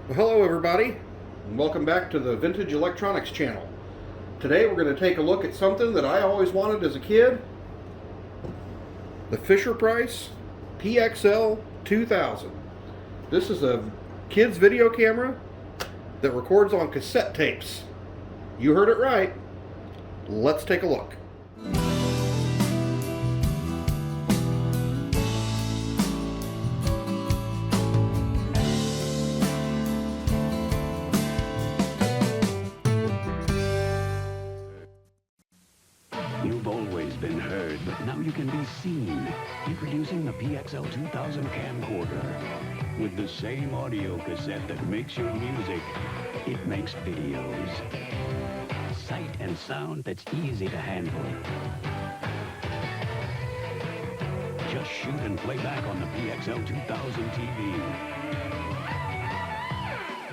Well, hello everybody, and welcome back to the Vintage Electronics channel. Today we're going to take a look at something that I always wanted as a kid. The Fisher-Price PXL2000. This is a kid's video camera that records on cassette tapes. You heard it right. Let's take a look. You've always been heard, but now you can be seen. Introducing the PXL2000 camcorder. With the same audio cassette that makes your music, it makes videos. Sight and sound that's easy to handle. Just shoot and play back on the PXL2000 TV.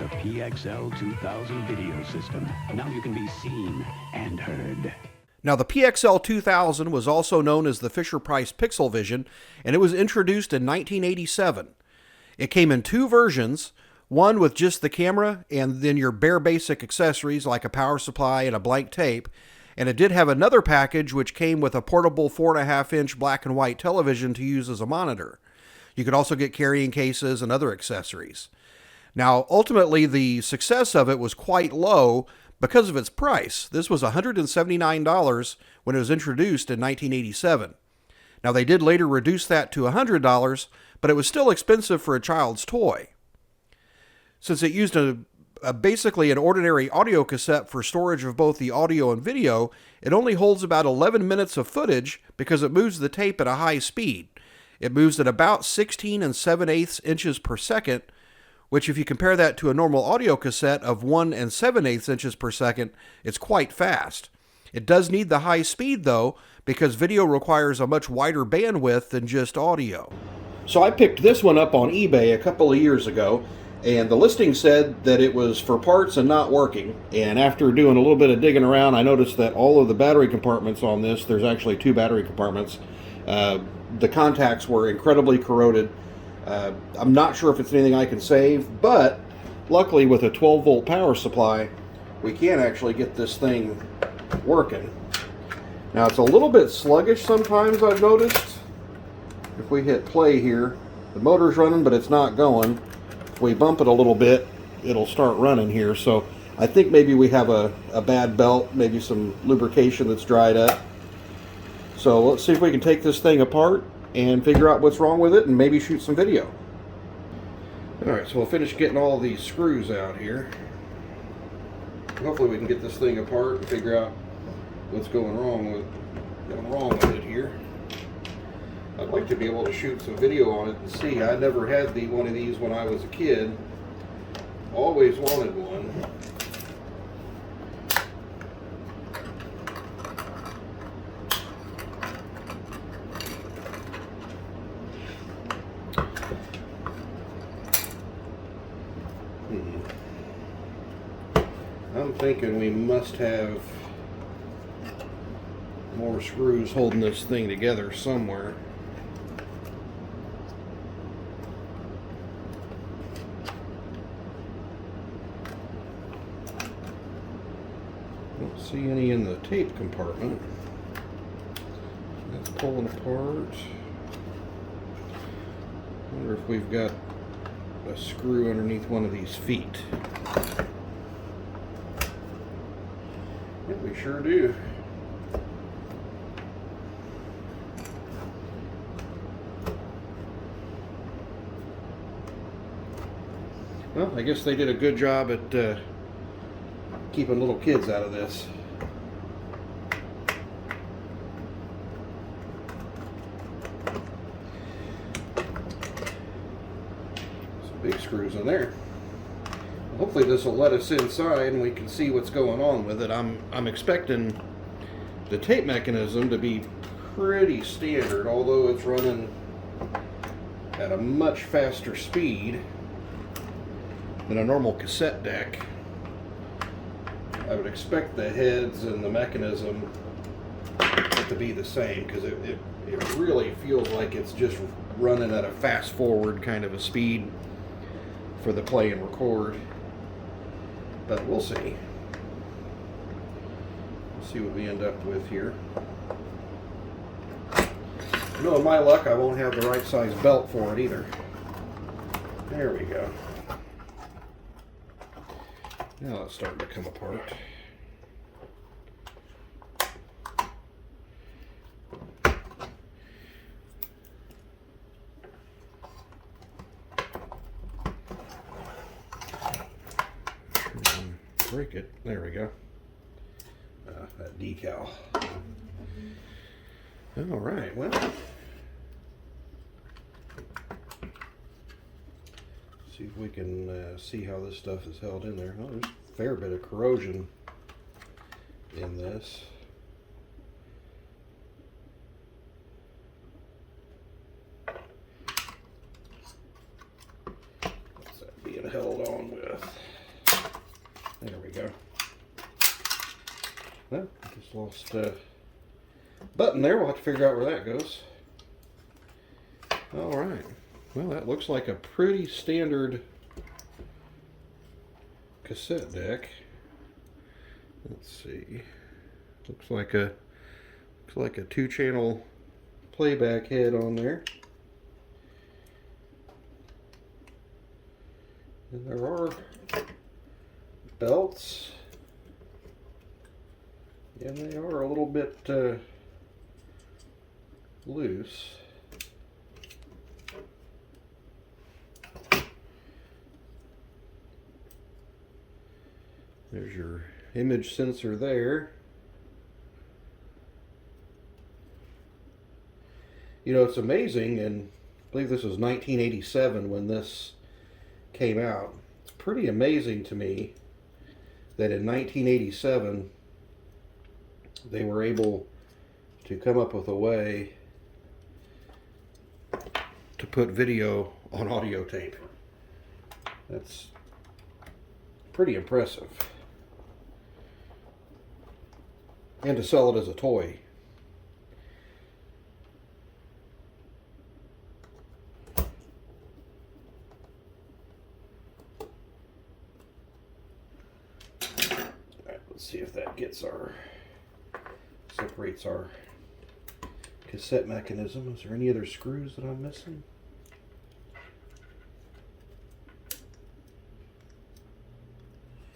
The PXL2000 video system. Now you can be seen and heard. Now, the PXL2000 was also known as the Fisher-Price Pixel Vision, and it was introduced in 1987. It came in two versions, one with just the camera and then your bare basic accessories like a power supply and a blank tape, and it did have another package which came with a portable 4.5-inch black and white television to use as a monitor. You could also get carrying cases and other accessories. Now, ultimately, the success of it was quite low because of its price. This was $179 when it was introduced in 1987. Now, they did later reduce that to $100, but it was still expensive for a child's toy. Since it used basically an ordinary audio cassette for storage of both the audio and video, it only holds about 11 minutes of footage because it moves the tape at a high speed. It moves at about 16 7/8 inches per second, which if you compare that to a normal audio cassette of 1 7/8 inches per second, it's quite fast. It does need the high speed though, because video requires a much wider bandwidth than just audio. So I picked this one up on eBay a couple of years ago, and the listing said that it was for parts and not working. And after doing a little bit of digging around, I noticed that all of the battery compartments on this, there's actually two battery compartments, the contacts were incredibly corroded. I'm not sure if it's anything I can save, but luckily with a 12-volt power supply, we can actually get this thing working. Now it's a little bit sluggish sometimes, I've noticed. If we hit play here, the motor's running, but it's not going. If we bump it a little bit, it'll start running here. So I think maybe we have a bad belt, maybe some lubrication that's dried up. So let's see if we can take this thing apart and figure out what's wrong with it and maybe shoot some video. Alright, so we'll finish getting all these screws out here. Hopefully we can get this thing apart and figure out what's going wrong with it here. I'd like to be able to shoot some video on it and see. I never had one of these when I was a kid. Always wanted one. I'm thinking we must have more screws holding this thing together somewhere. Don't see any in the tape compartment. That's pulling apart. Wonder if we've got a screw underneath one of these feet. We sure do. Well, I guess they did a good job at keeping little kids out of this. Some big screws in there. Hopefully this will let us inside and we can see what's going on with it. I'm expecting the tape mechanism to be pretty standard, although it's running at a much faster speed than a normal cassette deck. I would expect the heads and the mechanism to be the same, because it really feels like it's just running at a fast forward kind of a speed. for the play and record. But we'll see. We'll see what we end up with here. Knowing my luck, I won't have the right size belt for it either. There we go. Now it's starting to come apart. Break it. There we go. That decal. All right. Well, see if we can see how this stuff is held in there. Oh, there's a fair bit of corrosion in this. What's that being held on with? There we go. Well, just lost a button there. We'll have to figure out where that goes. All right. Well, that looks like a pretty standard cassette deck. Let's see. Looks like a 2-channel playback head on there. And there are belts, and they are a little bit loose. There's your image sensor there. You know, it's amazing, and I believe this was 1987 when this came out. It's pretty amazing to me that in 1987 they were able to come up with a way to put video on audio tape. That's pretty impressive. And to sell it as a toy. See if that separates our cassette mechanism. Is there any other screws that I'm missing?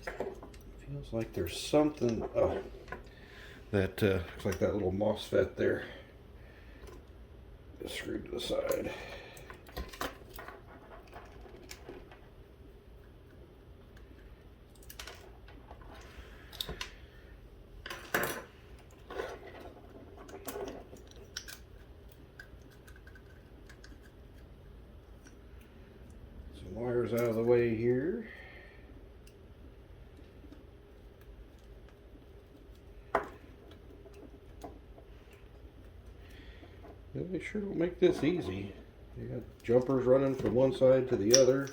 Feels like there's something. Oh, that looks like that little MOSFET there is screwed to the side. Wires out of the way here. They sure don't make this easy. You got jumpers running from one side to the other.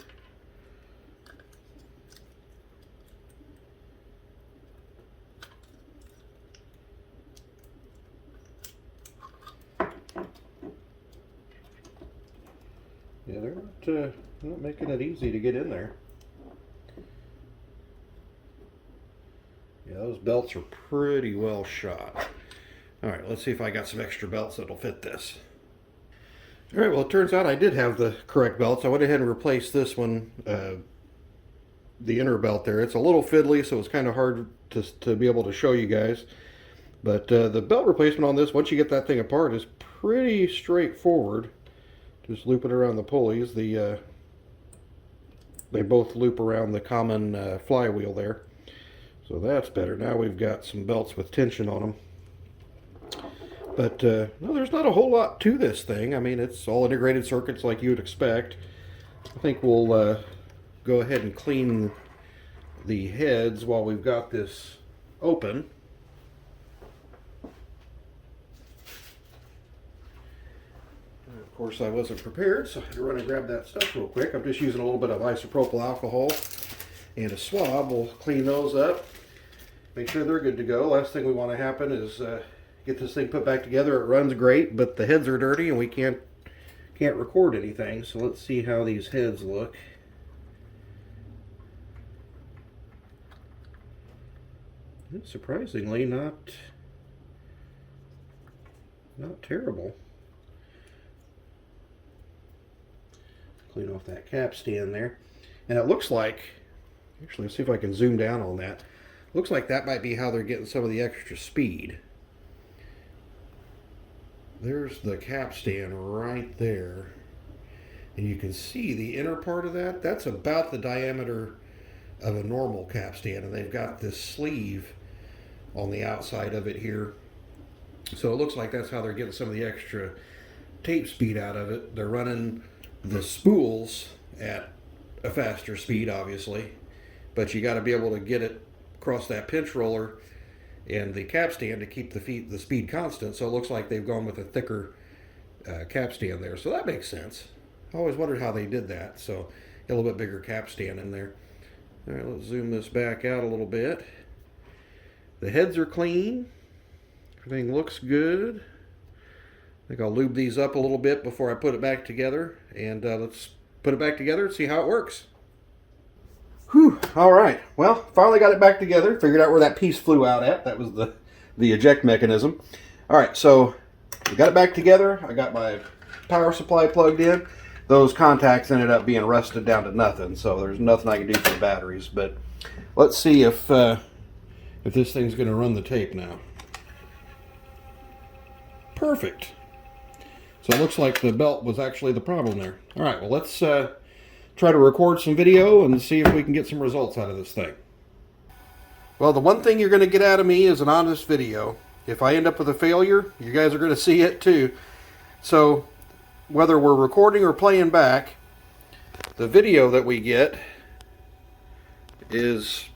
Yeah, they're not making it easy to get in there. Yeah, those belts are pretty well shot. Alright, let's see if I got some extra belts that'll fit this. Alright, well it turns out I did have the correct belts. I went ahead and replaced this one, the inner belt there. It's a little fiddly, so it's kind of hard to be able to show you guys. But the belt replacement on this, once you get that thing apart, is pretty straightforward. Just loop it around the pulleys. They both loop around the common flywheel there. So that's better. Now we've got some belts with tension on them. But no, there's not a whole lot to this thing. I mean, it's all integrated circuits like you would expect. I think we'll go ahead and clean the heads while we've got this open. Of course, I wasn't prepared, so I had to run and grab that stuff real quick. I'm just using a little bit of isopropyl alcohol and a swab. We'll clean those up, make sure they're good to go. Last thing we want to happen is get this thing put back together. It runs great, but the heads are dirty and we can't record anything. So let's see how these heads look. Surprisingly, not terrible. Clean off that cap stand there. And it looks like, actually, let's see if I can zoom down on that. Looks like that might be how they're getting some of the extra speed. There's the cap stand right there. And you can see the inner part of that. That's about the diameter of a normal cap stand. And they've got this sleeve on the outside of it here. So it looks like that's how they're getting some of the extra tape speed out of it. They're running the spools at a faster speed, obviously, but you got to be able to get it across that pinch roller and the cap stand to keep the speed constant. So it looks like they've gone with a thicker cap stand there. So that makes sense. I always wondered how they did that. So a little bit bigger cap stand in there. All right, let's zoom this back out a little bit. The heads are clean. Everything looks good. I think I'll lube these up a little bit before I put it back together. And let's put it back together and see how it works. Whew, all right. Well, finally got it back together. Figured out where that piece flew out at. That was the eject mechanism. All right, so we got it back together. I got my power supply plugged in. Those contacts ended up being rusted down to nothing, so there's nothing I can do for the batteries. But let's see if this thing's going to run the tape now. Perfect. So it looks like the belt was actually the problem there. All right, well, let's try to record some video and see if we can get some results out of this thing. Well, the one thing you're going to get out of me is an honest video. If I end up with a failure, you guys are going to see it too. So whether we're recording or playing back, the video that we get is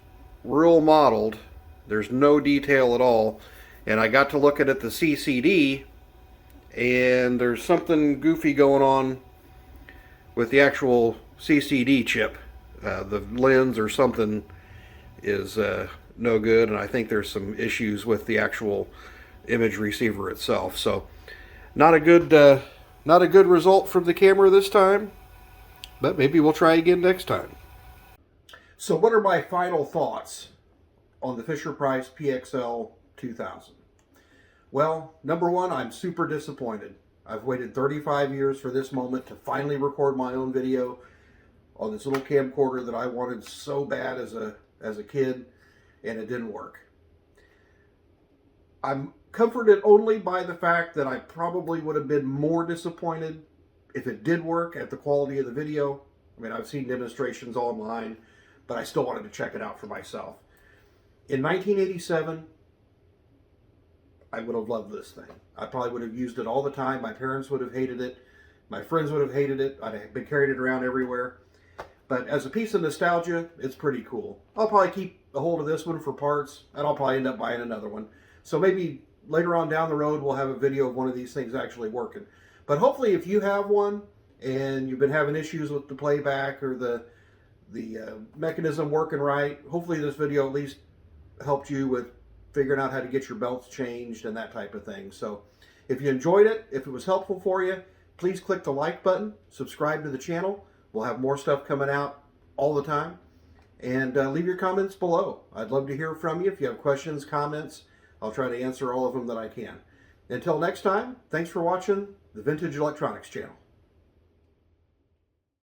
real modeled. There's no detail at all. And I got to looking at the CCD, and there's something goofy going on with the actual CCD chip. The lens or something is no good, and I think there's some issues with the actual image receiver itself. So not a good result from the camera this time, but maybe we'll try again next time. So what are my final thoughts on the Fisher-Price PXL2000? Well, number one, I'm super disappointed. I've waited 35 years for this moment to finally record my own video on this little camcorder that I wanted so bad as a kid, and it didn't work. I'm comforted only by the fact that I probably would have been more disappointed if it did work at the quality of the video. I mean, I've seen demonstrations online, but I still wanted to check it out for myself. In 1987, I would have loved this thing. I probably would have used it all the time. My parents would have hated it. My friends would have hated it. I'd have been carrying it around everywhere. But as a piece of nostalgia, it's pretty cool. I'll probably keep a hold of this one for parts, and I'll probably end up buying another one. So maybe later on down the road, we'll have a video of one of these things actually working. But hopefully if you have one and you've been having issues with the playback or the mechanism working right, hopefully this video at least helped you with figuring out how to get your belts changed and that type of thing. So if you enjoyed it, if it was helpful for you, please click the like button, subscribe to the channel. We'll have more stuff coming out all the time. And leave your comments below. I'd love to hear from you. If you have questions, comments, I'll try to answer all of them that I can. Until next time, thanks for watching the Vintage Electronics channel.